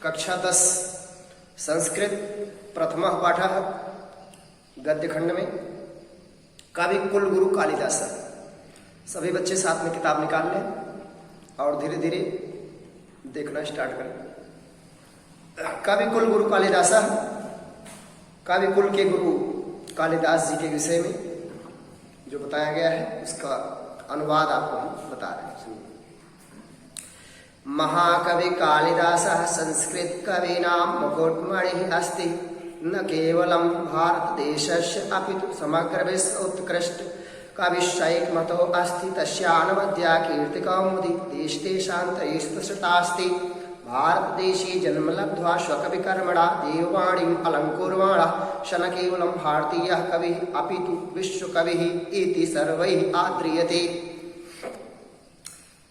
कक्षा 10 संस्कृत प्रथमः पाठः गद्यखंड में कवि कुलगुरु कालिदास। सभी बच्चे साथ में किताब निकाल लें और धीरे धीरे देखना स्टार्ट करें। कवि कुलगुरु कालिदास, कवि कुल के गुरु कालिदास जी के विषय में जो बताया गया है उसका अनुवाद आपको हम बता रहे हैं। महाकवि कालिदासः संस्कृत कवीनां मुकुटमणिः अस्ति। न केवलं भारतदेशस्य अपितु समग्र विश्व उत्कृष्ट कविश्चैकमतो अस्ति। तस्यानवद्या कीर्तिकौमुदी देशदेशान्तरेषु प्रसृतास्ति। भारतदेशे जन्म लब्ध्वा स्वकविकर्मणा देववाणीम् अलङ्कुर्वाणः स न केवलं भारतीयः कविः अपितु विश्वकविः इति सर्वैः आद्रियते।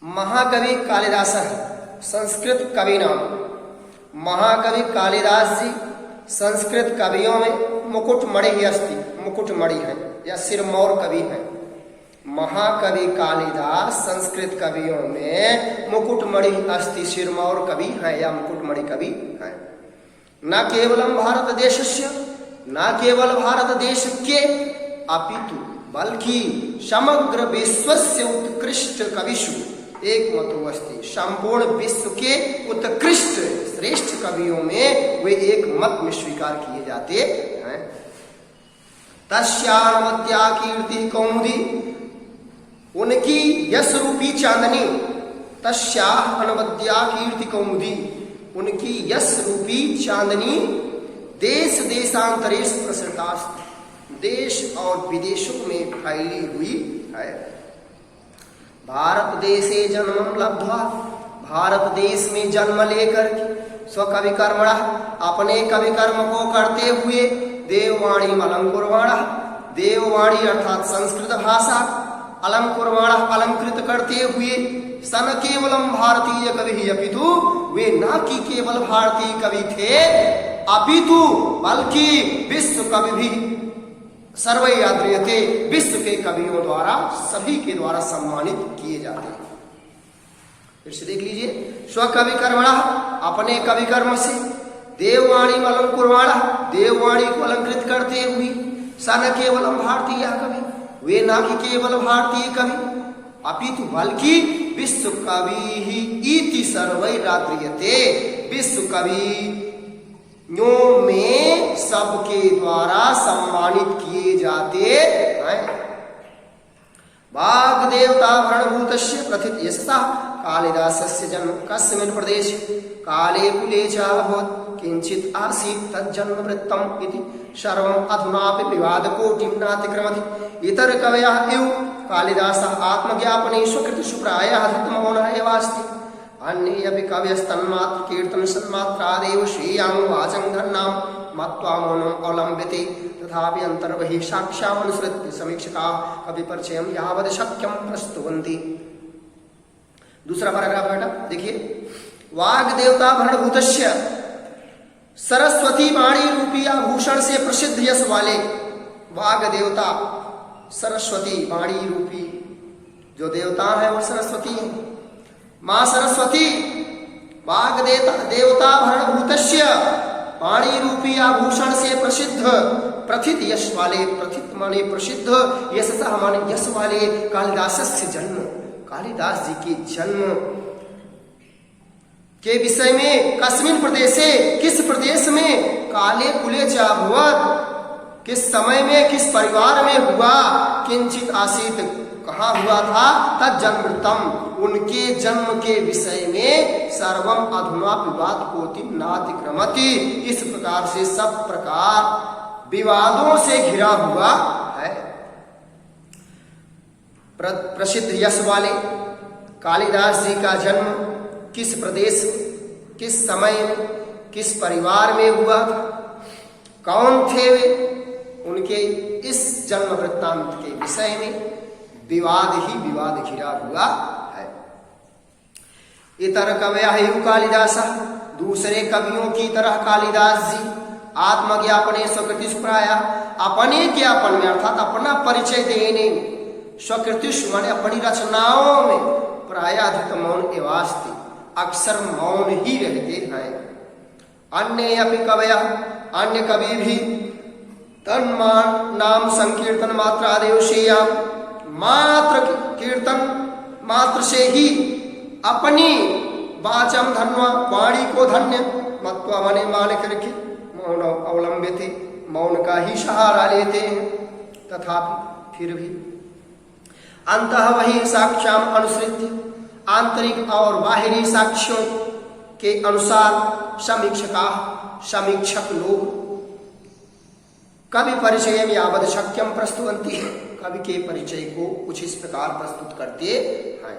महाकवि कालिदास संस्कृत कवि नाम। महाकवि कालिदास जी संस्कृत कवियों में मुकुटमणि ही अस्ति, मुकुटमणि है या सिरमौर कवि है। महाकवि कालिदास संस्कृत कवियों में मुकुटमणि अस्ति, सिरमौर कवि है या मुकुटमणि कवि है। न केवलम भारत देशस्य, न केवल भारत देश के अपितु बल्कि समग्र विश्वस्य उत्कृष्ट कविषु एक मतो अस्ति। संपूर्ण विश्व के उत्कृष्ट श्रेष्ठ कवियों में वे एक मत में स्वीकार किए जाते हैं। तस्यानवद्या कीर्ति कौमुदी, उनकी यश रूपी चांदनी। तस्याह अनवद्या कीर्ति कौमुदी, उनकी यश रूपी चांदनी देश देशांतरेश प्रसृतास्ति, देश और विदेशों में फैली हुई है। भारत देशे जन्मं लब्ध्वा, भारत देश में जन्म लेकर स्वकवि कर्मणा, अपने कवि कर्म को करते हुए देववाणी अलंकुर्वाणा, देववाणी अर्थात संस्कृत भाषा अलंकुर्वाणा अलंकृत करते हुए सन केवलम भारतीय कवि अपितु, वे न कि केवल भारतीय कवि थे अपितु बल्कि विश्व कवि भी सर्वै आद्रियते, विश्व के कवियों द्वारा सभी के द्वारा सम्मानित किए जाते हैं। फिर से देख लीजिए, स्वकवि कर्मणा, अपने कवि कर्म से देववाणी अलंकुर्वाणा, देववाणी को अलंकृत करते हुए सन केवलम भारतीय कवि, वे ना कि केवल भारतीय कवि अपितु बल्कि विश्व कवि ही इति सर्वैराद्रियते, विश्व कवि में सबके द्वारा सम्मानित किए जाते हैं। वाग् देवता भरणभूतस्य प्रथित यशसा कालिदासस्य जन्म कस्मिन् प्रदेशे काले कुले च अभवत्। किंचित् आसीत् तज्जन्म वृत्तम् इति सर्वम् अधुनापि विवादकोटिं नातिक्रमति। इतर कवयः इव कालिदासः आत्मज्ञापने स्वकृतिषु प्रायः धृतमौनः एव अस्ति। अन्ये अपि कवयस्तन्मात्र कीर्तन सन्मात्रादेव श्रेयां वाचङ्घन्नां मत्वा मौनम् अवलम्ब्यते। तथापि अन्तर्बहिः साक्ष्यामनुसृत्य समीक्षकाः कविपरिचयं यावत् शक्यं प्रस्तुवन्ति। दूसरा पैराग्राफ बेटा देखिए, वाग् देवता भरणभूतस्य, सरस्वती वाणी रूपी आभूषण से प्रसिद्ध यश वाले वाग् देवता, सरस्वती वाणी रूपी जो देवता है वो सरस्वती है। मां सरस्वती वाग् देवता भरणभूतस्य, वाणी रूपी आभूषण से प्रसिद्ध प्रथित यश वाले, प्रथित माने प्रसिद्ध, यशसा माने यश वाले कालिदास से जन्म, कालिदास जी के जन्म के विषय में कस्मिन् प्रदेशे, किस प्रदेश में, काले कुले च अभवत्, किस समय में, किस परिवार में हुआ, किंचित आसीत कहाँ हुआ था, तज्जन्मृतम, उनके जन्म के विषय में सर्वम अधुना विवाद कोटिम नातिक्रमति, इस प्रकार से सब प्रकार विवादों से घिरा हुआ है। प्रसिद्ध यश वाले कालिदास जी का जन्म किस प्रदेश, किस समय में, किस परिवार में हुआ था, कौन थे वे, उनके इस जन्म वृत्तांत के विषय में विवाद ही विवाद घिरा हुआ है। इतर कवयः कालिदास, दूसरे कवियों की तरह कालिदास जी आत्मज्ञापने स्वकृतिषु प्रायः, अपने ज्ञापन में अर्थात अपना परिचय देने में, स्वकृतिषु माने अपनी रचनाओं में प्रायः अधिक मौन एवास्ति, अक्सर मौन ही रहते हैं। अन्य अपि कवयः, अन्य कवि भी तन्मान नाम संकीर्तन मात्रादेव शेयाम, मात्र कीर्तन मात्र से ही अपनी वाचम धन्वा, वाणी को धन्य मत्वा मने मान करके मौन अवलंबित, मौन का ही सहारा लेते हैं। तथापि फिर भी अंतः वही साक्ष्याम अनुसृत्य, आंतरिक और बाहरी साक्ष्यों के अनुसार समीक्षक लोग कवि परिचय में यावद शक्यम प्रस्तुवन्ति, कवि के परिचय को कुछ इस प्रकार प्रस्तुत करते हैं।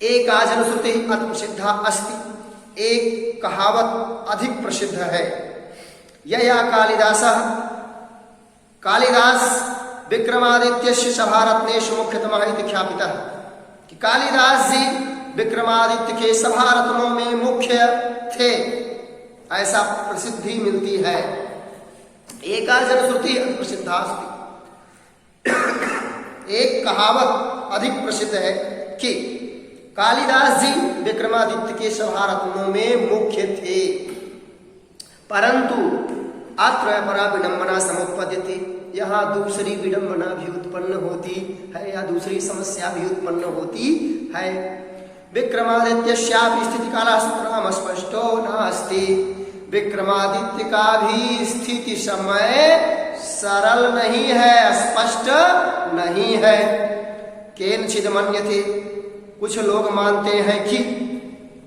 एका जनश्रुति अति प्रसिद्धा अस्ति, एक कहावत अधिक प्रसिद्ध है। यया कालिदास विक्रमादित्यस्य सभारत्नेषु मुख्यतमः इति ख्यापितः, कि कालिदास जी विक्रमादित्य के सभारत्नों में मुख्य थे, ऐसा प्रसिद्धि मिलती है। एका जनश्रुति अति प्रसिद्धा अस्ति, एक कहावत अधिक प्रसिद्ध है कि कालिदास जी विक्रमादित्य के सभारत्नों में मुख्य थे। परंतु अत्र अपरा विडंबना समुत्पद्यते, यहाँ दूसरी विडंबना भी उत्पन्न होती है या दूसरी समस्या भी उत्पन्न होती है। विक्रमादित्यस्यापि स्थिति कालः स्पष्टो नास्ति, विक्रमादित्य का भी स्थिति समय सरल नहीं है, स्पष्ट नहीं है। केनचिद मन्यते, कुछ लोग मानते हैं कि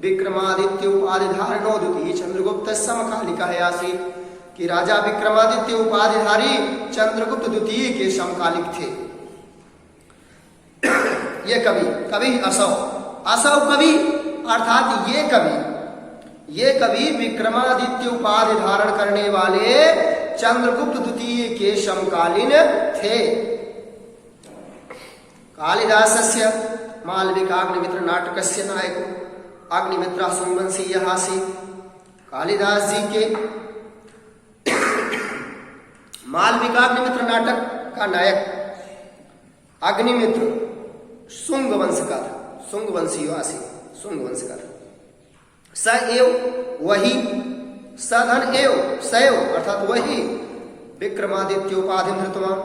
विक्रमादित्य उपाधि धारणो द्वितीय चंद्रगुप्त समकालिक आसीत, कि राजा विक्रमादित्य उपाधिधारी चंद्रगुप्त द्वितीय के समकालिक थे। ये कवि असौ कवि अर्थात ये कवि विक्रमादित्य उपाधि धारण करने वाले चंद्रगुप्त द्वितीय के समकालीन थे। कालिदासस्य मालविकाग्निमित्र नाटकस्य नायको अग्निमित्रः सुंगवंशीयः आसीत्। कालिदास जी के मालविकाग्निमित्र नाटक का नायक अग्निमित्र सुंग वंश का था, सुंगवंशीय आसीत्, सुंग वंश का था। स एव वही, सधन एव सैव अर्थात वही विक्रमादित्य उपाधि धृतवान,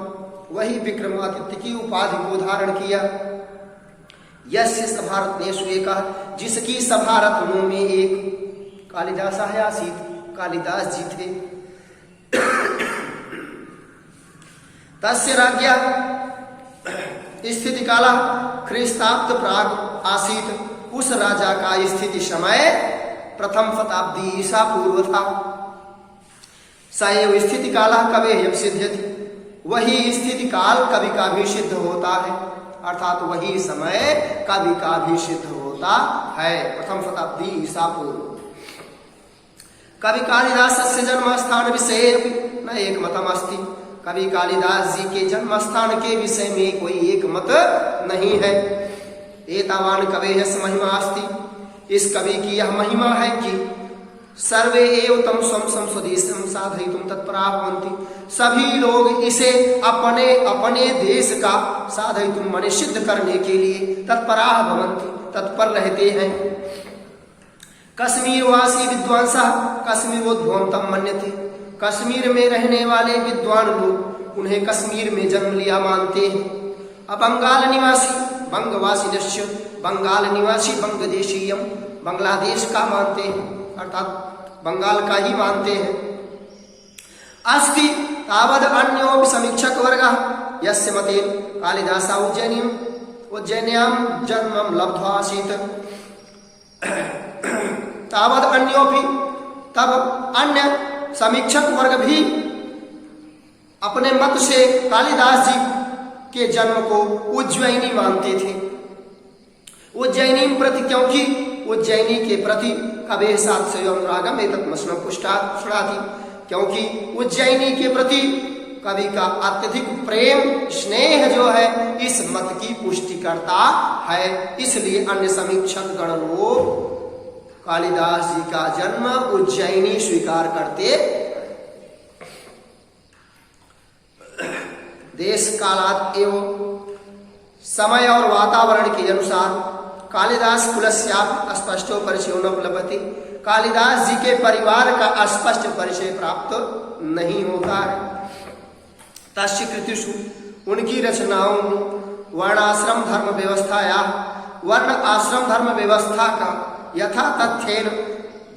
वही विक्रमादित्य की उपाधि को धारण किया। यस्य सभारत्नेषु एकः, जिसकी सभारत्नों में एक कालिदास आसीत्, कालिदास जी थे। तस्य राज्ञा स्थिति काला ख्रीस्ताब्द प्राग आसीत्, उस राजा का स्थिति समय प्रथम शताब्दी ईसा पूर्व था। सएव स्थिति काला कवेः सिद्ध्यति, वही स्थिति काल कवि का भी सिद्ध होता है, अर्थात वही समय कवि का भी सिद्ध होता है। प्रथम शताब्दी ईसा पूर्व। कवि कालिदासस्य जन्म स्थान विषये न एक मतम अस्ति, कवि कालिदास जी के जन्म स्थान के विषय में कोई एक मत नहीं है। एतावान कवेः महिमा अस्ति, इस कवि की यह महिमा है कि सर्वे एव तम स्वं स्वदेशं साधयितुं तत्पराः भवन्ति, सभी लोग इसे अपने अपने देश का साधयितुं माने सिद्ध करने के लिए तत्पराः भवन्ति, तत्पर रहते हैं। कश्मीरवासी विद्वांसः कश्मीरोद्भवं तं मन्यते, कश्मीर में रहने वाले विद्वान लोग उन्हें कश्मीर में जन्म लिया मानते हैं। बंगाल निवासी बंगवासी, बंगाल निवासी बंगदेशीयम, बांग्लादेश का मानते हैं, अर्थात बंगाल का ही मानते हैं। अस्ति तावद अन्योपि समीक्षक वर्गः यस्य मतेन कालिदासः उज्जैन्यां जन्मं लब्ध्वा आसीत्। तावद अन्योपि, तब अन्य समीक्षक वर्ग भी अपने मत से कालिदास जी के जन्म को उज्जैनी मानते थे। उज्जैनी प्रति, क्योंकि उज्जैनी के प्रति कवेः सात्सर्य अनुरागम एतत्मस्नं पुष्टात् शृणाति, क्योंकि उज्जैनी के प्रति कवि का अत्यधिक प्रेम स्नेह जो है इस मत की पुष्टि करता है। इसलिए अन्य समीक्षक गण लोग कालिदास जी का जन्म उज्जैनी स्वीकार करते। देश कालात एवं समय और वातावरण के अनुसार कालिदास कुलस्यापि स्पष्टो परिचयो न उपलभ्यते, कालिदास जी के परिवार का स्पष्ट परिचय प्राप्त नहीं होता है। तस्य कृतिषु उनकी रचनाओं में वर्ण आश्रम धर्म व्यवस्था का यथा तथ्येन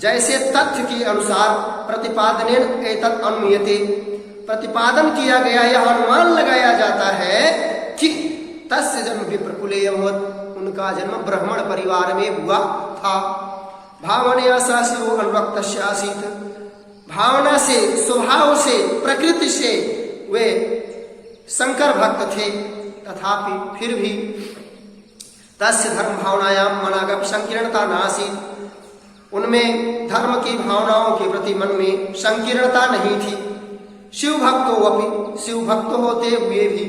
जैसे तथ्य के अनुसार प्रतिपादनेन एतत् अनुमीयते प्रतिपादन किया गया, यह अनुमान लगाया जाता है कि तस्य जन्म विप्रकुले अभवत् उनका जन्म ब्राह्मण परिवार में हुआ था। भावनया सह शिरो अनुरक्तस्य आसीत् भावना से, स्वभाव से, प्रकृति से वे शंकर भक्त थे। तथापि फिर भी तस्य धर्म भावनायां मनागपि संकीर्णता नासीत् उनमें धर्म की भावनाओं के प्रति मन में संकीर्णता नहीं थी। शिव भक्त होते हुए भी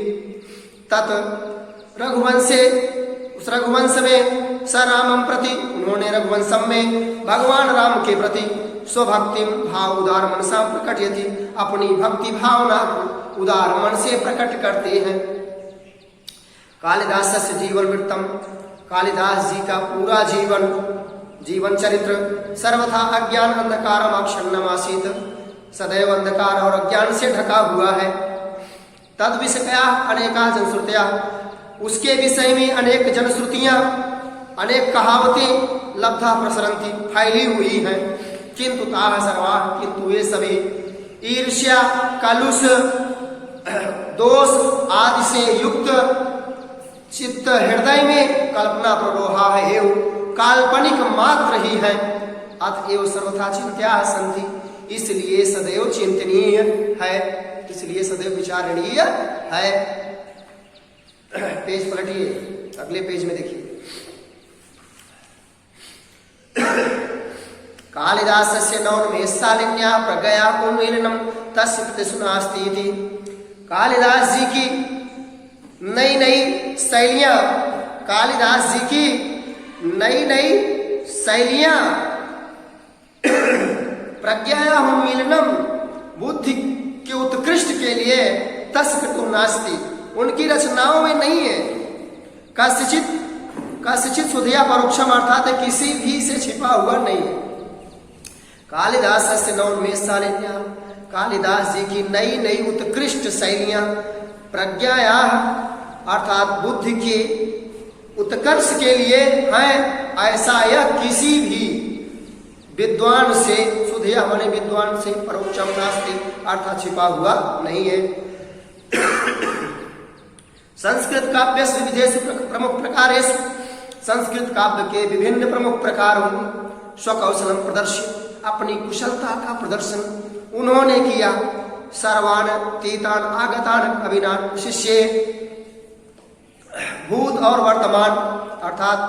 तत् रघुवंशे उस रघुवंश में स रामं प्रति उन्होंने रघुवंशम में भगवान राम के प्रति स्वभक्ति भाव उदार मनसा प्रकटयति अपनी भक्ति भावना को उदार मन से प्रकट करते हैं। कालिदास से जीवन वृत्तम कालिदास जी का पूरा जीवन चरित्र सर्वथा अज्ञान अंधकारम आच्छन्नम आसीत् सदैव अंधकार और अज्ञान से ढका हुआ है। तद विषया अनेका जनश्रुतिया उसके विषय में अनेक जनश्रुतियां अनेक कहावतें लब्धा प्रसरंती फैली हुई हैं। किंतु ताः सर्वा किंतु वे सभी ईर्ष्या कलुष दोष आदि से युक्त चित्त हृदय में कल्पना प्ररोहा है काल्पनिक मात्र ही है। अतएव सर्वथा चिंत्या सन्ति इसलिए सदैव चिंतनीय है, इसलिए सदैव विचारणीय है। पेज पलटिए, अगले पेज में देखिए। कालिदासस्य नवोन्मेषशालिन्या प्रज्ञया उन्मीलनम तस्य कृतिषु नास्ति इति। कालिदास जी की नई नई शैलियां, कालिदास जी की नई नई शैलियां प्रज्ञया उन्मीलनम बुद्धि के उत्कृष्ट के लिए तस्य कृतु नास्ति उनकी रचनाओं में नहीं है। कस्यचित् सुधिया परोक्षम अर्थात किसी भी से छिपा हुआ नहीं है। कालिदास से नवोन्मेषशालिन्या कालिदास जी की नई नई उत्कृष्ट शैलियां प्रज्ञाया अर्थात बुद्धि के उत्कर्ष के लिए हैं, ऐसा यह किसी भी विद्वान से सुधिया बने विद्वान से परोक्षम नास्ति अर्थात छिपा हुआ नहीं है। संस्कृत काव्य विविधेषु प्रमुख प्रकारेषु संस्कृत काव्य के विभिन्न प्रमुख प्रकारों में स्वकौशलम प्रदर्शित अपनी कुशलता का प्रदर्शन उन्होंने किया। सर्वान तीतान आगतान कविनान शिष्य भूत और वर्तमान अर्थात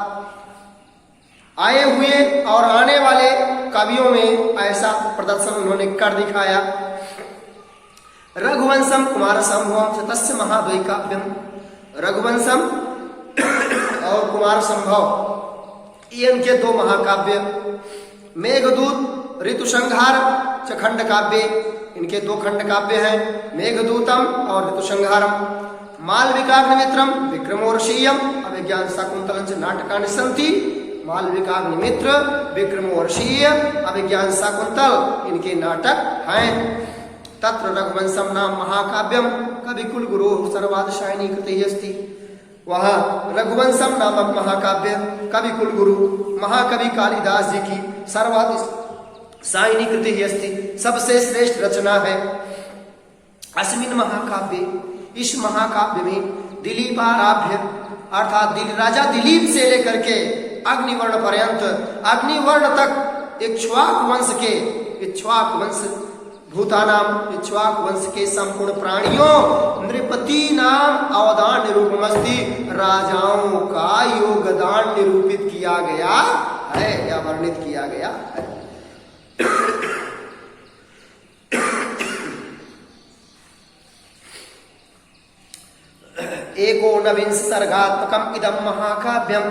आए हुए और आने वाले कवियों में ऐसा प्रदर्शन उन्होंने कर दिखाया। रघुवंशम कुमार संभवम तस्य महाद्वय काव्यम रघुवंशम और कुमार संभव ये इनके दो महाकाव्य। मेघदूत ऋतु संहार च खंड काव्य इनके दो खंड काव्य हैं, मेघदूतम और ऋतु संहारम। मालविकाग्निमित्रम विक्रमोर्षीयम अभिज्ञान शाकुंतलं च नाटकानि सन्ति। मालविकाग्निमित्र विक्रमोर्षीय अभिज्ञान शाकुंतल इनके नाटक हैं। तत्र रघुवंशम नाम महाकाव्यम कवि कुलगुरु सर्वादशायनी कृतिः अस्ति। वहाँ रघुवंशम नामक महाकाव्य कवि कुलगुरु महाकवि कालिदास जी की सर्वादशायनी कृतिः अस्ति, सबसे श्रेष्ठ रचना है। अस्मिन् महाकाव्ये इस महाकाव्य में दिलीपाराभ्य अर्थात राजा दिलीप से लेकर के अग्निवर्ण पर्यंत अग्निवर्ण तक इक्ष्वाक वंश भूतानाम इक्ष्वाक वंश के संपूर्ण प्राणियों नृपति नाम अवदान निरूपमस्ति राजाओं का योगदान निरूपित किया गया है या वर्णित किया गया है। एकोनविंश सर्गात्मकम इदं महाकाव्यम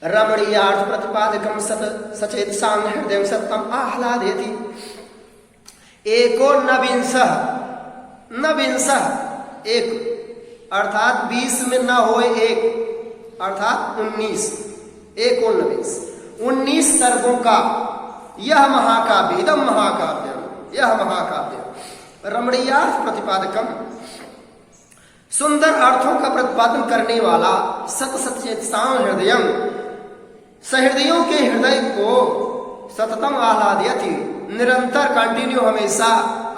रमणीयार्थ प्रतिपादकम सचेत सांग हृदय सत्तम आह्लादयति। एकोनविंश नविंश एक अर्थात 20 में न हो एक अर्थात 19 एकोनविंश 19 सर्गों का यह महाकाव्य, इदम महाकाव्यम, यह महाकाव्य रमणीयार्थ प्रतिपादकम, सुंदर अर्थों का प्रतिपादन करने वाला, सत सचेतसां हृदयम, सहृदयों के हृदय को सततम आह्लादयति, निरंतर कंटिन्यू हमेशा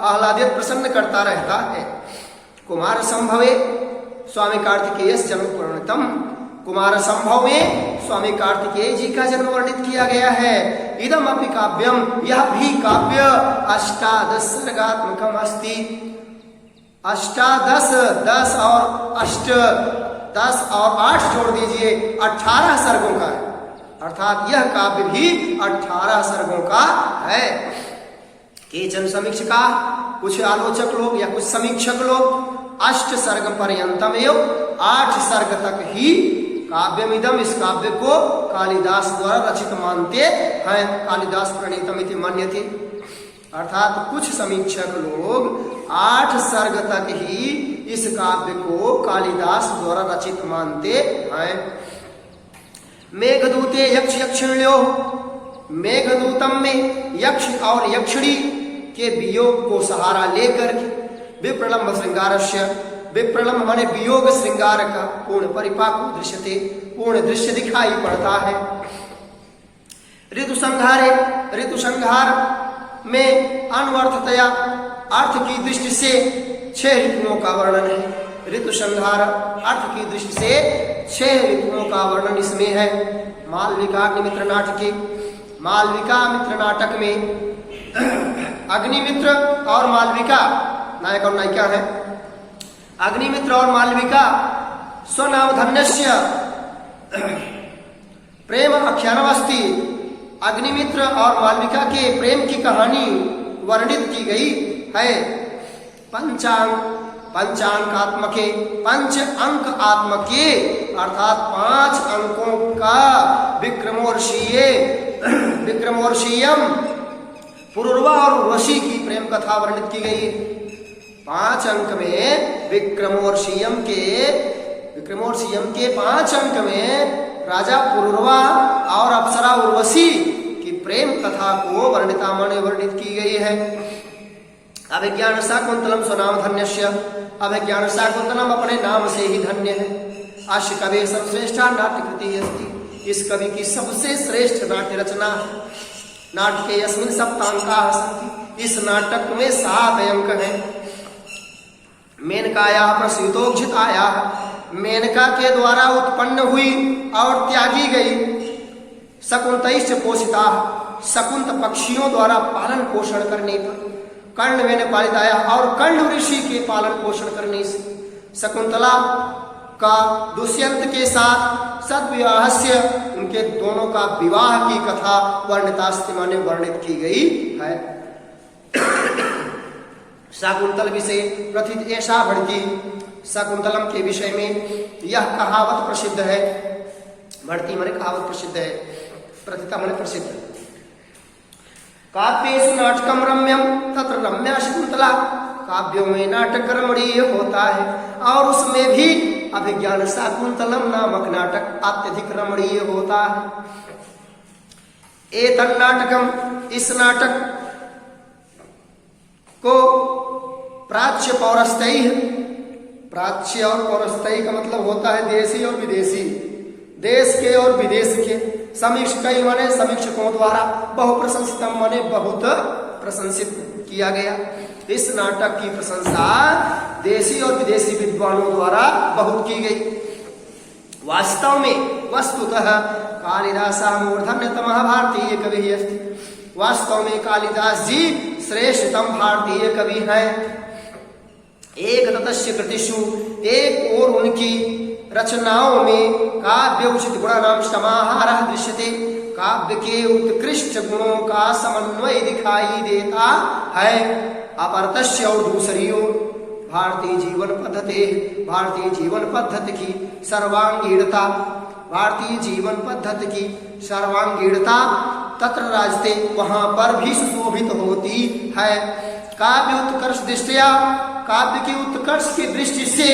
आह्लादित प्रसन्न करता रहता है। कुमार संभवे स्वामी कार्तिकेय जन्म वर्णितम, कुमार संभव में स्वामी कार्तिकेय जी का जन्म वर्णित किया गया है। इदम अपि काव्यम, यह भी काव्य अष्टादश सर्गात्मकम अस्ति, अष्टादश, 10 और 8, 10 और 8 जोड़ दीजिए 18 सर्गों का है, अर्थात यह काव्य भी 18 सर्गों का है। केचन समीक्षका, कुछ आलोचक लोग या कुछ समीक्षक लोग 8 सर्ग पर्यंतम एवं 8 सर्ग तक ही काव्यमिदम, इस काव्य को कालिदास द्वारा रचित मानते हैं। कालिदास प्रणीतम इति मन्यते, अर्थात कुछ समीक्षक लोग 8 सर्ग तक ही इस काव्य को कालिदास द्वारा रचित मानते हैं। मेघदूते यक्ष यक्षिण्यो, मेघदूतम में यक्ष और यक्षिणी के वियोग को सहारा लेकर विप्रलंब श्रृंगारस्य, विप्रलंब माने वियोग श्रृंगार का पूर्ण परिपाको दृश्यते, पूर्ण दृश्य दिखाई पड़ता है। ऋतु संहारे, ऋतु संहार में अनवर्थतया अर्थ की दृष्टि से 6 ऋतुओं का वर्णन है। ऋतु संहार अर्थ की दृष्टि से 6 ऋतुओं का वर्णन इसमें है। मालविका अग्निमित्र नाटके, मालविका मित्र नाटक में अग्निमित्र और मालविका नायक और नायिका है। अग्निमित्र और मालविका स्वनामधन्यस्य प्रेम आख्यानमस्ति, अग्निमित्र और मालविका के प्रेम की कहानी वर्णित की गई है। पंचांकात्मके, 5 अंक आत्मके, अर्थात 5 अंकों का विक्रमोर्षीयम पुरुरवा और उर्वशी की प्रेम कथा वर्णित की गई है। 5 अंक में विक्रमोर्षीयम के 5 अंक में राजा पुरुरवा और अप्सरा उर्वशी की प्रेम कथा को वर्णित की गई है। अभिज्ञान शाकुंतलम स्वनाम धन्यस्य, अभिज्ञान शाकुंतलम अपने नाम से ही धन्य है। अश्य कवि सर्वश्रेष्ठा नाट्य कृति अस्ति, इस कवि की सबसे श्रेष्ठ नाट्य रचना है। नाटके यस्मिन् सप्तांकाः सन्ति, इस नाटक में 7 अंक हैं। मेनकायाः प्रसूतोक्षितायाः, मेनका के द्वारा उत्पन्न हुई और त्यागी गई। शकुंतैश्च पोषिताः, शकुंत पक्षियों द्वारा पालन पोषण करने पर। कर्ण मैंने पालिताया, और कर्ण ऋषि के पालन पोषण करने से। शकुंतला का दुष्यंत के साथ सद्विवाहस्य, उनके दोनों का विवाह की कथा वर्णितास्ति माने वर्णित की गई है। शाकुंतल विषय प्रथित ऐसा भड़की, शकुंतलम के विषय में यह कहावत प्रसिद्ध है। भड़ती माने कहावत प्रसिद्ध है, प्रथिता माने प्रसिद्ध। काव्येषु नाटकम रम्यम तत्र रम्या शकुंतला, काव्यों में नाटक रमणीय होता है और उसमें भी अभिज्ञान शाकुंतलम नामक नाटक अत्यधिक रमणीय होता है। एतन् नाटकम, इस नाटक को प्राच्य पौरस्तैः, प्राच्य और पौरस्तैः का मतलब होता है देशी और विदेशी, देश के और विदेश के। समीक्षक माने समीक्षकों द्वारा, बहुप्रशंसितम माने बहुत प्रशंसित किया गया। इस नाटक की प्रशंसा देशी और विदेशी विद्वानों द्वारा बहुत की गई। वास्तव में वस्तुतः कालिदासः मूर्धन्यतमः भारतीय कवि अस्ति, वास्तव में कालिदास जी श्रेष्ठतम भारतीय कवि हैं। एक ततस्य कृतिषु, एक और उनकी रचनाओं में काव्य उचित गुणानां समाहारः दृश्यते, काव्य के उत्कृष्ट गुणों का समन्वय दिखाई देता है। अपरतस्य, और दूसरी ओर भारतीय जीवन पद्धति, भारतीय जीवन पद्धति की सर्वांगीणता, भारतीय जीवन पद्धति की सर्वांगीणता तत्र राजते, वहां पर भी सुशोभित होती है। काव्य उत्कर्ष दृष्टिया, काव्य की उत्कर्ष की दृष्टि से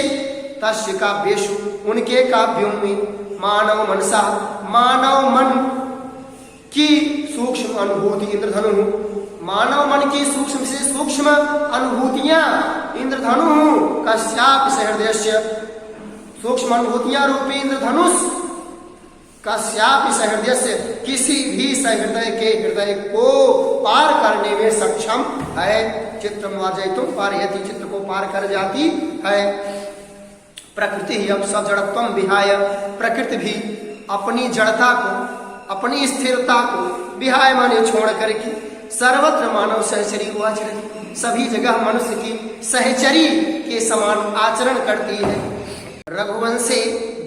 तस्य काव्येषु, उनके काव्यों में मानव मनसा, मानव मन की सूक्ष्म अनुभूति इंद्रधनु, मानव मन की सूक्ष्म से सूक्ष्म अनुभूतियां इंद्रधनु कस्यापि सहृदयस्य, सूक्ष्म अनुभूतियां रूपी इंद्रधनुष कस्यापि सहृदयस्य, किसी भी सहृदय के हृदय को पार करने में सक्षम है। चित्रम वाजयितुम पारयति, चित्र को पार कर जाती है। प्रकृति ही अब सब जड़त्वम विहाय, प्रकृति भी अपनी जड़ता को, अपनी स्थिरता को विहाय माने छोड़ करके सर्वत्र मानव सहचरी आचरण, सभी जगह मनुष्य की सहचरी के समान आचरण करती है। रघुवंशे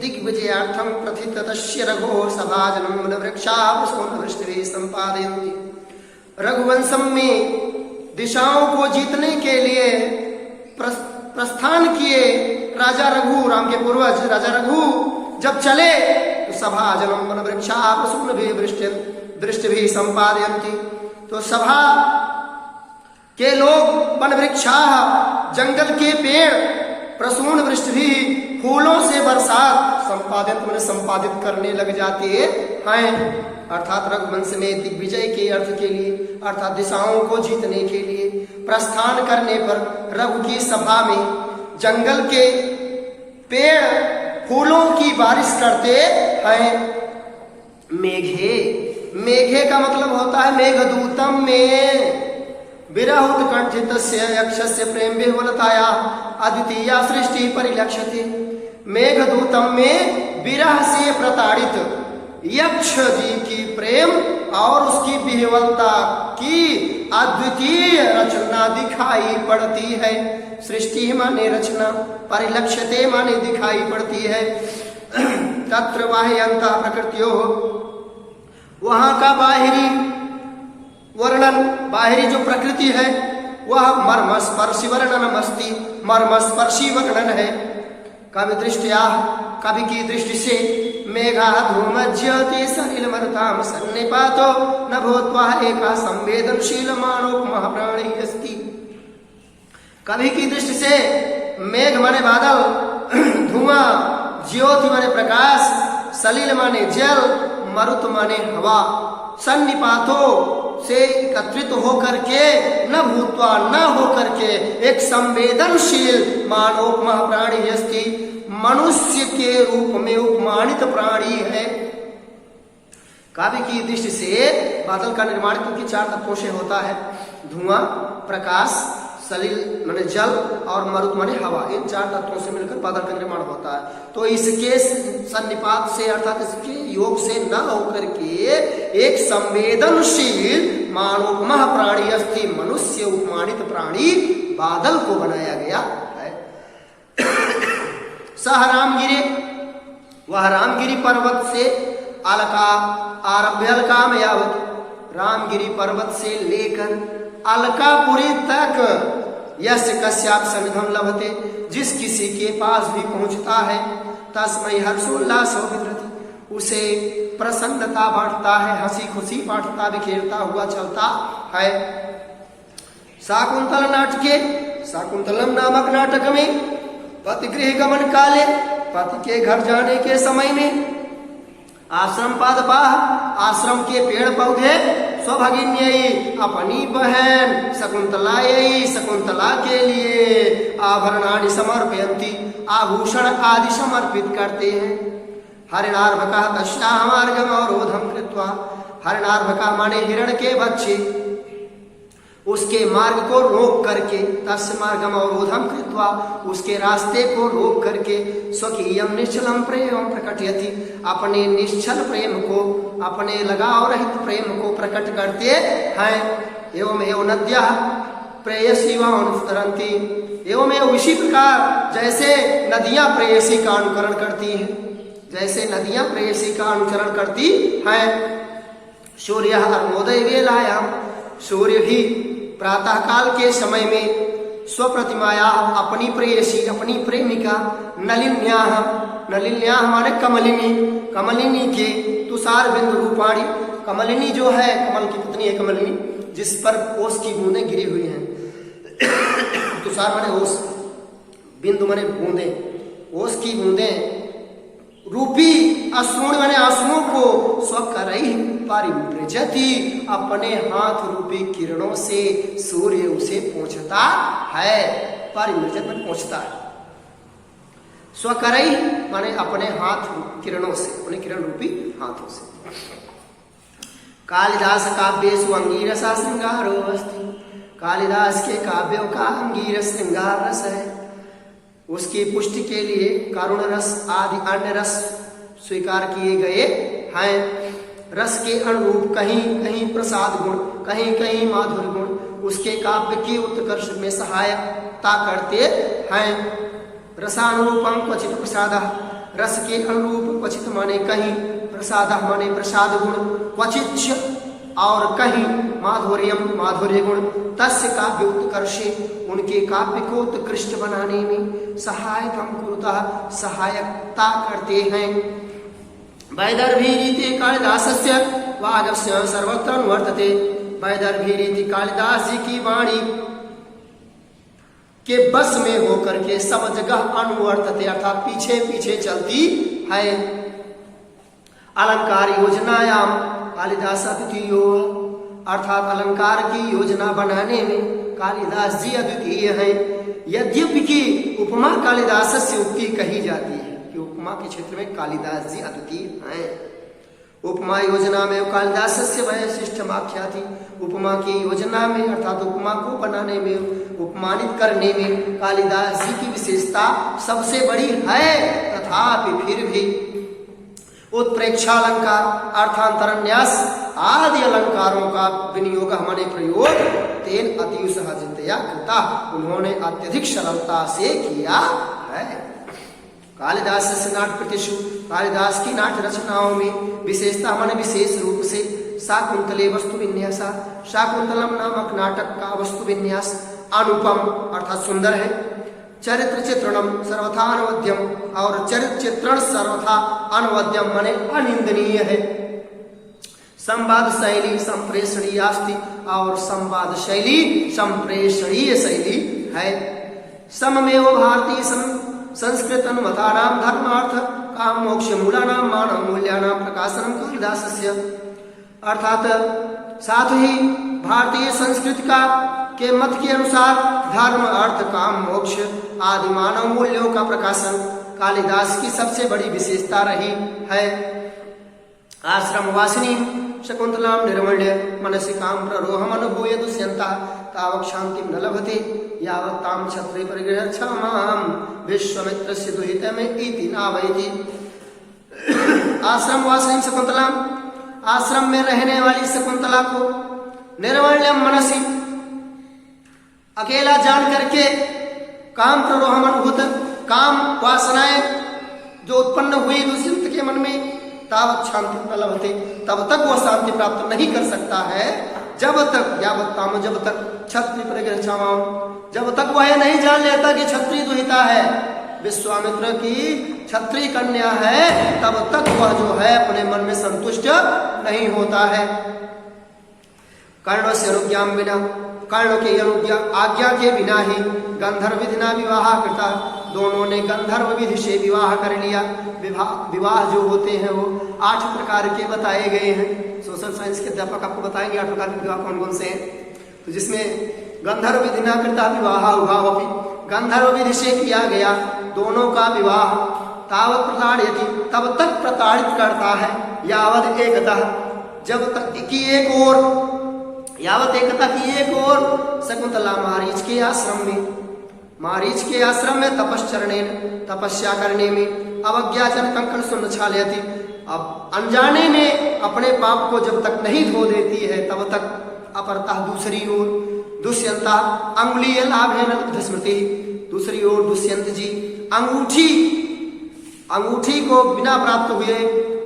दिग्विजयार्थम प्रथितस्य रघोः सभाजनम वृक्षावृष्टिभिः संपादयन्ति। रघुवंशम में दिशाओं को जीतने के लिए प्रस्थान किए राजा रघु, राम के पूर्वज राजा रघु जब चले तो सभाजनम वृष्टिभिः संपादयन्ति, तो सभा के लोग वन वृक्षाः जंगल के पेड़, प्रसून वृष्टि भी फूलों से बरसात, संपादित करने लग जाते हैं। अर्थात रघुवंश में दिग्विजय के अर्थ के लिए, अर्थात दिशाओं को जीतने के लिए प्रस्थान करने पर रघु की सभा में जंगल के पेड़ फूलों की बारिश करते हैं। मेघे, मेघे का मतलब होता है मेघदूतम में विरह उत्कंठितस्य यक्षस्य प्रेम विह्वलताया अद्वितीया सृष्टि परिलक्ष्यते। मेघदूतम में विरह से प्रताड़ित यक्ष जी की प्रेम और उसकी विह्वलता की अद्वितीय रचना दिखाई पड़ती है। सृष्टि माने रचना, परिलक्ष्यते माने दिखाई पड़ती है। तत्र बाह्यन्तः प्रकृत्यो, वहां का बाहरी वर्णन, बाहरी जो प्रकृति है वह मर्मस्पर्शी वर्णनम अस्ति, मर्मस्पर्शी वर्णन है। कवि दृष्टिया, कवि की दृष्टि से मेघा धूमज्योति सलिलमरुतां सन्निपातो न भूत्वा एका संवेदनशील मानोपमः प्राणी अस्ति। कवि की दृष्टि से मेघ माने बादल, धुआं, ज्योति माने प्रकाश, सलिल माने जल, मरुत माने हवा, सन्निपातो से एकत्रित होकर के, न भूतवा न होकर के, एक संवेदनशील मानोपमः प्राणी अस्ति, मनुष्य के रूप में उपमानित प्राणी है। काव्य की दृष्टि से बादल का निर्माण क्योंकि 4 तत्वों से होता है, धुआं, प्रकाश, सलिल माने जल और मरुत माने हवा, इन 4 तत्वों से मिलकर बादल का निर्माण होता है। तो इसके सन्निपात से अर्थात इसके योग से न होकर के एक संवेदनशील मानोपमः प्राणी अस्ति, मनुष्य उपमानित प्राणी बादल को बनाया गया है। सह रामगिरे, वह रामगिरी पर्वत से अलका आरभ्य अलकाम यावत, रामगिरी पर्वत से लेकर अलकापुरी तक यस्य कस्यापि सन्निधं लभते, जिस किसी के पास भी पहुंचता है तस्मै हर्षोल्लासो विधृति, उसे प्रसन्नता बांटता है, हंसी खुशी बांटता बिखेरता हुआ चलता है। शाकुंतल नाटके, शाकुंतलम नामक नाटक में पति गृह गमन काले, पति के घर जाने के समय में आश्रम पादपाः, आश्रम के पेड़ पौधे, स्वभगिन्यै अपनी बहन शकुंतलायै, शकुंतला के लिए आभरणानि समर्पयन्ति, आभूषण आदि समर्पित करते हैं। हरिणार्भकः तस्याः मार्गम् अवरोधं कृत्वा, हरिणार्भकः माने हिरण के बच्चे, उसके मार्ग को रोक करके, तस्य मार्गम अवरोधम कृत्वा, उसके रास्ते को रोक करके, स्वकीयम निश्चलम प्रेम प्रकटयति, अपने निश्चल प्रेम को, अपने लगाव रहित प्रेम को प्रकट करते हैं। एवं एवं नद्यः प्रेयसी अनुसरन्ति, एवं एवं इसी प्रकार जैसे नदियां प्रेयसी का अनुकरण करती हैं, जैसे नदियां प्रेयसी का अनुसरण करती हैं। सूर्य अर्धोदय वेलायाम, सूर्य भी प्रातः काल के समय में स्वप्रतिमाया अपनी प्रेयसी, अपनी प्रेमिका नलिन्याः, नलिन्याः माने कमलिनी, कमलिनी के तुषार बिंदु रूपाणी, कमलिनी जो है कमल की पत्नी है कमलिनी, जिस पर ओस की बूंदें गिरी हुई हैं। तुषार माने ओस, बिंदु माने बूंदें, ओस की बूंदें रूपी अश्रुण माने आंसुओं को स्व करई परिव्रजति, अपने हाथ रूपी किरणों से सूर्य उसे पहुंचता है। परिव्रजत में पहुंचता है। स्वकरई माने अपने हाथ किरणों से, अपने किरण रूपी हाथों से। कालिदास काव्येषु अंगीरसा श्रृंगारो अस्ति, कालिदास के काव्यों का अंगीरस श्रृंगार रस है। उसकी पुष्टि के लिए करुण रस आदि अन्य रस स्वीकार किए गए हैं। रस के अनुरूप कहीं कहीं प्रसाद गुण, कहीं कहीं माधुर्य गुण उसके काव्य के उत्कर्ष में सहायता करते हैं। रसानुरूपम क्वचित प्रसाद, रस के अनुरूप क्वचित माने कहीं, प्रसाद माने प्रसाद गुण, क्वचित और कहीं माधुर्यम माधुर्य गुण, तस्य काव्य उत्कर्षे उनके काव्य को उत्कृष्ट बनाने में सहायकम कुरुतः सहायता करते हैं। वैदर्भीरीति कालिदासस्य वागस्य सर्वत्र अनुवर्तते, वैदर्भीरीति कालिदास जी की वाणी के बस में होकर के सब जगह अनुवर्तते अर्थात पीछे पीछे चलती है। अलंकार योजनायाम कालिदास अद्वितीयो, अर्थात अलंकार की योजना बनाने में कालिदास जी अद्वितीय हैं। यद्यपि की उपमा कालिदास से उक्ति कही जाती है कि उपमा के क्षेत्र में कालिदास जी अद्वितीय हैं। उपमा योजना में कालिदास से वैशिष्टमाख्या थी। उपमा की योजना में अर्थात उपमा को बनाने में, उपमानित करने में कालिदास जी की विशेषता सबसे बड़ी है। तथापि फिर भी उत्प्रेक्षालंकार अर्थांतरन्यास आदि अलंकारों का विनियोग माने प्रयोग तेन अति सहजतया कृता, उन्होंने अत्यधिक सरलता से किया है। कालिदास से नाट प्रतिशु, कालिदास की नाट्य रचनाओं में विशेषता माने विशेष रूप से शाकुंतले वस्तु विन्यास, शाकुंतलम नामक नाटक का वस्तु विन्यास अनुपम अर्थात सुंदर है। चरित्र चित्रणम सर्वथा अनवद्यम, और चरित्र चित्रण सर्वथा अनवद्यम माने अनिंदनीय है। संवाद शैली संप्रेषणीय अस्ति, और संवाद शैली संप्रेषणीय शैली है। सममेव भारतीय संस्कृत अनुमतानाम धर्मार्थ काम मोक्ष मूलानाम मानव मूल्यानाम प्रकाशनम कालिदासस्य, अर्थात साथ ही भारतीय संस्कृति का के मत के अनुसार धर्म अर्थ काम मोक्ष आदि मानव मूल्यों का प्रकाशन कालिदास की सबसे बड़ी विशेषता रही है। आश्रम वासिनी शकुंतलाम निर्मल्य मनसि काम प्ररोहम अनुभूय दुष्यंता तावक शांति न लभते यावत् ताम क्षत्रिय परिग्रह क्षमाम विश्वामित्रस्य दुहित में इति नावैति। आश्रम वासिनी शकुंतला, आश्रम में रहने वाली शकुंतला को निर्मल्यम मनसि अकेला जान करके काम प्ररोहम अनुभूत, काम वासनाएं जो उत्पन्न हुई दुष्यंत के मन में तावत शांति न लभते, तब तक वह शांति प्राप्त नहीं कर सकता है जब तक यावत् ताम, जब तक क्षत्रिय परिग्रह क्षमाम, जब तक वह नहीं जान लेता कि क्षत्रिय दुहिता है, विश्वामित्र की क्षत्रिय कन्या है, तब तक वह जो है अपने मन में संतुष्ट नहीं होता है। कर्ण से अनुज्ञाम बिना, कर्ण के आज्ञा के बिना ही गंधर्व विधिना विवाह करता, दोनों ने गंधर्व विधि से विवाह कर लिया। विवाह जो होते हैं वो 8 प्रकार के बताए गए हैं। सोशल साइंस के अध्यापक आपको बताएंगे 8 प्रकार के विवाह कौन कौन से हैं। तो जिसमें गंधर्व विधिना करता विवाह उभावपि, गंधर्व विधि से किया गया दोनों का विवाह तावत प्रताड़यति, तब तक प्रताड़ित करता है, यावत एकतः, जब तक की एक और, यावत एकता की एक और शकुंतला मारीच के आश्रम में, मारीच के आश्रम में तपश्चरणेन तपस्या करने में अवज्ञाचन कंकण सुन छालयति, अब अनजाने में अपने पाप को जब तक नहीं धो देती है तब तक अपरतः दूसरी ओर दुष्यंता अंगुलीय लाभेन स्मृति, दूसरी ओर दुष्यंत जी अंगूठी को बिना प्राप्त हुए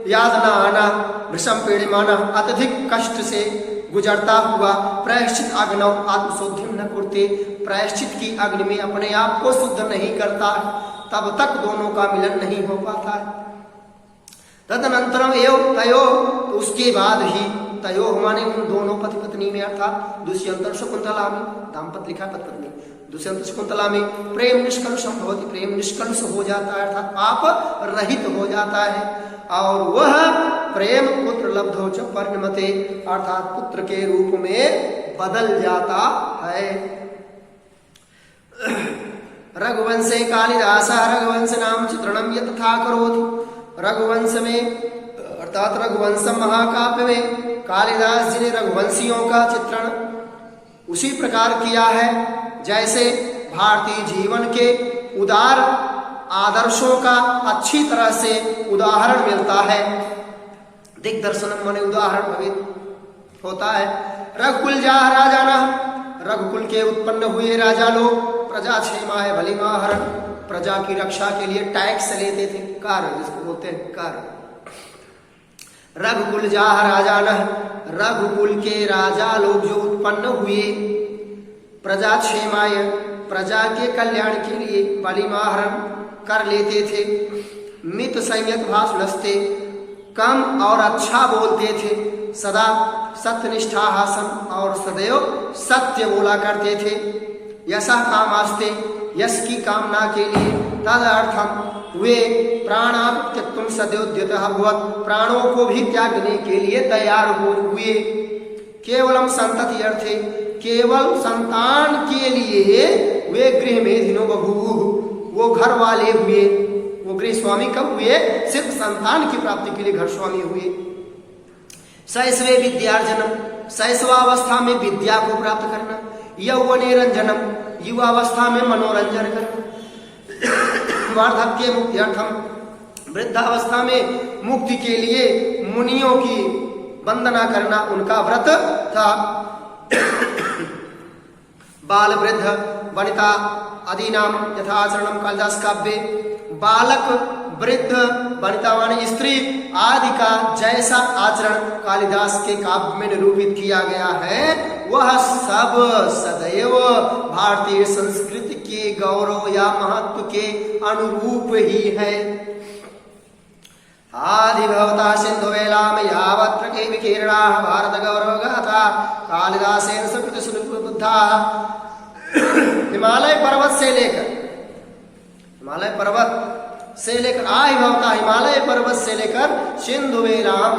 याद न आना, भृशम पीड़िमाना अत्यधिक कष्ट से गुजरता हुआ प्रायश्चित अग्नव आत्मशोध्यम न करते, प्रायश्चित की अग्नि में अपने आप को शुद्ध नहीं करता, तब तक दोनों का मिलन नहीं हो पाता है। तदनंतरम एवं तयो, तो उसके बाद ही तयो माने उन दोनों पति पत्नी में अर्थात दुष्यंत और शकुंतला में, दाम्पत्य लिखा पति पत्नी, दुष्यंत शकुंतला में प्रेम निष्कलुषम भवति, प्रेम निष्कलुष हो जाता है अर्थात पाप रहित हो जाता है। और वह प्रेम पुत्र लब्धो च परिणमते अर्थात पुत्र के रूप में बदल जाता है। रघुवंशे कालिदास रघुवंश नाम चित्रणम यथा करोति। रघुवंश में अर्थात रघुवंश महाकाव्य में कालिदास जी ने रघुवंशियों का चित्रण उसी प्रकार किया है जैसे भारतीय जीवन के उदार आदर्शों का अच्छी तरह से उदाहरण मिलता है। दिग्दर्शनम माने उदाहरण भवित होता है। रघुकुल जा राजाना, रघुकुल के उत्पन्न हुए राजा लोग प्रजा क्षेमाय भलीमाहरण, प्रजा की रक्षा के लिए टैक्स लेते थे, कर जिसको बोलते हैं कर। रघुकुल जा राजाना, रघुकुल के राजा लोग जो उत्पन्न हुए प्रजा क्षेमाय प्रजा के कल्याण के लिए बलिमाहरण कर लेते थे। मित संयत भाषणस्ते, कम और अच्छा बोलते थे। सदा सत्यनिष्ठा हासन, और सदैव सत्य बोला करते थे। यशा कामास्ते, यश की कामना के लिए। तदर्थम वे प्राणाप त्यक्तुम सद्योद्यतः भवत्, प्राणों को भी त्यागने के लिए तैयार हुए। केवलम संतति अर्थे, केवल संतान के लिए वे गृह मेधिनो बभूवुः, वो घर वाले हुए। वो गृह स्वामी कब हुए? सिर्फ संतान की प्राप्ति के लिए घर स्वामी हुए। शैशवे विद्यार्जनम, शैशवावस्था में विद्या को प्राप्त करना। यौवने रंजनम, युवावस्था में मनोरंजन करना। वार्धक्य मुक्त्यर्थम, वृद्धावस्था में मुक्ति के लिए मुनियों की वंदना करना उनका व्रत था। बाल वृद्ध वनिता आदिनाम यथाचरणम कालिदास काव्ये, बालक वृद्ध वनिता माने स्त्री आदि का जैसा आचरण कालिदास के काव्य में निरूपित किया गया है वह सब सदैव भारतीय संस्कृति के गौरव या महत्व के अनुरूप ही है। आदि भवता सिंधु वेलाम यावत्र के विकीर्णा भारत गौरव गाथा कालिदासेन सुकृत सुनिपुर बुद्धा। हिमालय पर्वत से लेकर आदि भवता हिमालय पर्वत से लेकर सिंधु वेलाम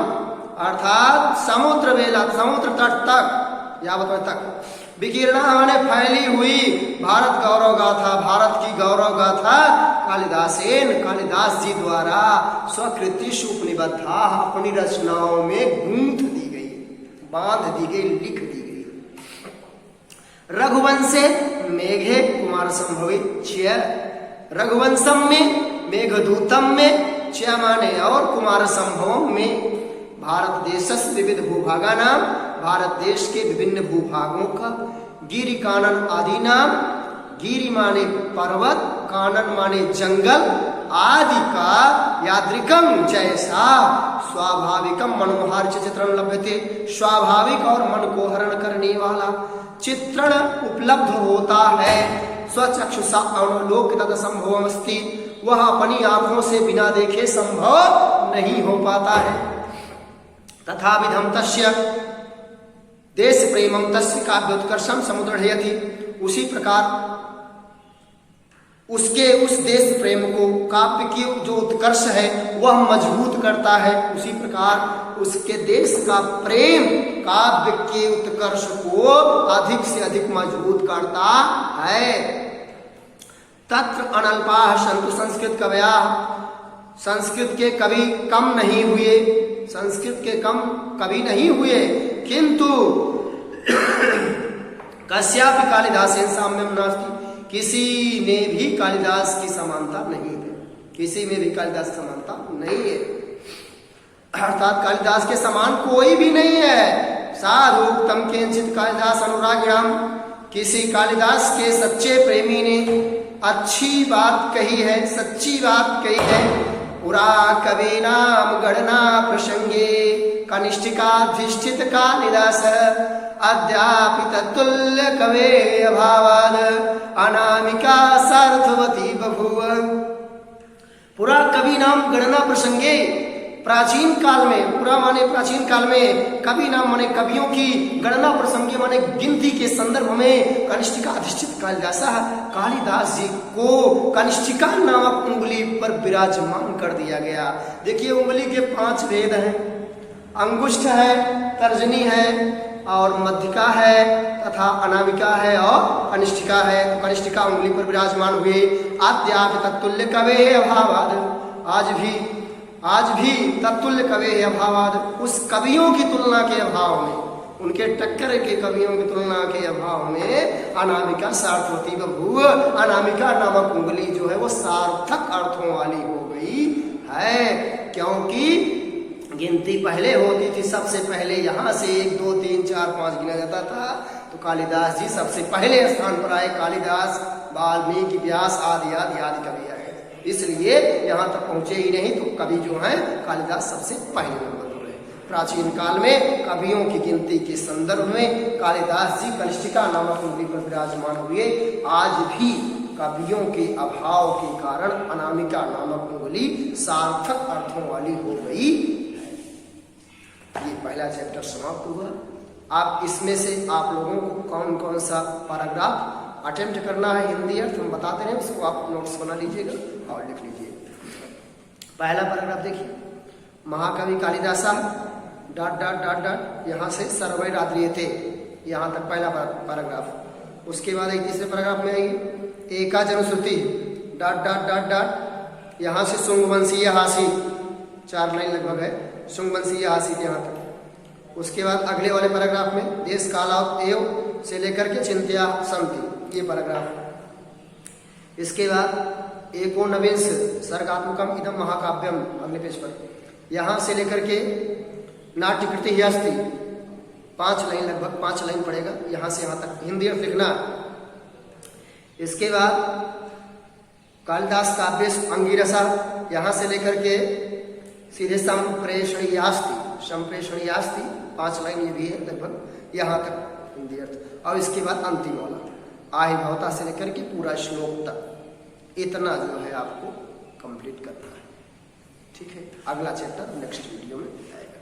अर्थात समुद्र वेला समुद्र तट तक यावत तक विकीर्णा माने फैली हुई भारत गौरव गाथा, भारत की गौरव गाथा कालिदास जी द्वारा स्वकृतिषु उपनिबद्धा अपनी रचनाओं में गूंथ दी गई, बांध दी गई, लिख दी गई। रघुवंशे मेघे कुमार संभवे च्य, रघुवंशम में मेघदूतम में च्य माने और कुमार संभवम में भारत देशस् विविध भूभागा नाम, भारत देश के विभिन्न भूभागों का। गिरि कानन आदि नाम, गिरि माने पर्वत, कानन माने जंगल, आदि का यादृकम जैसा स्वाभाविकम मनोहार चित्रण लभ्यते, स्वाभाविक और मन को हरण करने वाला चित्रण उपलब्ध होता है। स्वचक्षुषा अवलोक तद संभवम अस्ति, वह अपनी आंखों से बिना देखे संभव नहीं हो पाता है। तथा विधम तस्य देश प्रेमम तस्य काव्योत्कर्षम समुद्रयति, उसी प्रकार उसके उस देश प्रेम को काव्य की जो उत्कर्ष है वह मजबूत करता है, उसी प्रकार उसके देश का प्रेम काव्य के उत्कर्ष को अधिक से अधिक मजबूत करता है। तत्र अनल्पाः सन्तु संस्कृत कवया, संस्कृत के कवि कम नहीं हुए, संस्कृत के कम कवि नहीं हुए, किंतु कस्यापि कालिदासेन साम्यम नास्ति, किसी में भी कालिदास की समानता नहीं है, किसी में भी कालिदास की समानता नहीं है। अर्थात कालिदास के समान कोई भी नहीं है। साधु तम केंचित कालिदास अनुरागिणाम, किसी कालिदास के सच्चे प्रेमी ने अच्छी बात कही है, सच्ची बात कही है। पुरा कवि नाम गणना प्रसंगे कनिष्ठिकाधिष्ठित कालिदास अद्यापि तत्तुल्य कवे अभावाद अनामिका सार्थवती बभूव। पुरा कवि नाम गणना प्रसंगे, प्राचीन काल में, पूरा माने प्राचीन काल में, कवि नाम माने कवियों की गणना प्रसंगी माने गिनती के संदर्भ में कनिष्ठिका अधिष्ठित कालिदास जी को कनिष्ठिका नामक उंगली पर विराजमान कर दिया गया। देखिए उंगली के 5 भेद हैं, अंगुष्ठ है, तर्जनी है और मध्यिका है तथा अनामिका है और कनिष्ठिका है। तो कनिष्ठिका उंगली पर विराजमान हुए। आद्यापि तत्तुल्य कवे अभावाद, आज भी तत्तुल्य कवे अभावाद, उस कवियों की तुलना के अभाव में, उनके टक्कर के कवियों की तुलना के अभाव में अनामिका सार्थवती बभूव, अनामिका नामक उंगली जो है वो सार्थक अर्थों वाली हो गई है। क्योंकि गिनती पहले होती थी, सबसे पहले यहाँ से 1 2 3 4 5 गिना जाता था, तो कालिदास जी सबसे पहले स्थान पर आए। कालिदास, वाल्मीकि, व्यास आदि आदि आदि कवि आए, इसलिए यहाँ तक पहुंचे ही नहीं। तो कवि जो हैं कालिदास सबसे पहले नंबर पर है। प्राचीन काल में कवियों की गिनती के संदर्भ में कालिदास जी कनिष्ठिका नामक उंगली पर विराजमान हुए। आज भी कवियों के अभाव के कारण अनामिका नामक उंगली सार्थक अर्थों वाली हो गई। ये पहला चैप्टर समाप्त हुआ। आप इसमें से आप लोगों को कौन कौन सा पैराग्राफ अटेम्प्ट करना है हिंदी अर्थ हम बताते हैं, उसको आप नोट्स बना लीजिएगा और लिख लीजिए। पहला पैराग्राफ देखिए, महाकवि Kalidas dot dot dot dot, यहाँ से सर्वै रात्रियते, यहाँ तक पहला पैराग्राफ। उसके बाद एक तीसरे पैराग्राफ में आएगी एका जनश्रुति डॉट डॉट डॉट डॉट, यहाँ से शुंगवंशीय हासी, 4 लाइन लगभग है, शुंगवंशीय हासी यहाँ तक। उसके बाद अगले वाले पैराग्राफ में देश काला एव से लेकर के चिंत्या संति, ये पैराग्राफ। इसके बाद एकोनविंश सर्गात्मकम इदम महाकाव्यम, अगले पेज पर, यहाँ से लेकर के नाट्यकृति ही अस्ति, 5 लाइन लगभग 5 लाइन पड़ेगा, यहाँ से यहाँ तक हिंदी अर्थ लिखना। इसके बाद कालिदास काव्य अंगिरसा, यहाँ से लेकर के सीधे संप्रेषणीयास्ति, 5 लाइन ये भी है लगभग, यहाँ तक हिंदी अर्थ। और इसके बाद अंतिम वाला आहि भवता से लेकर के पूरा श्लोक तक, इतना जो है आपको कंप्लीट करना है। ठीक है, अगला चैप्टर नेक्स्ट वीडियो में आएगा।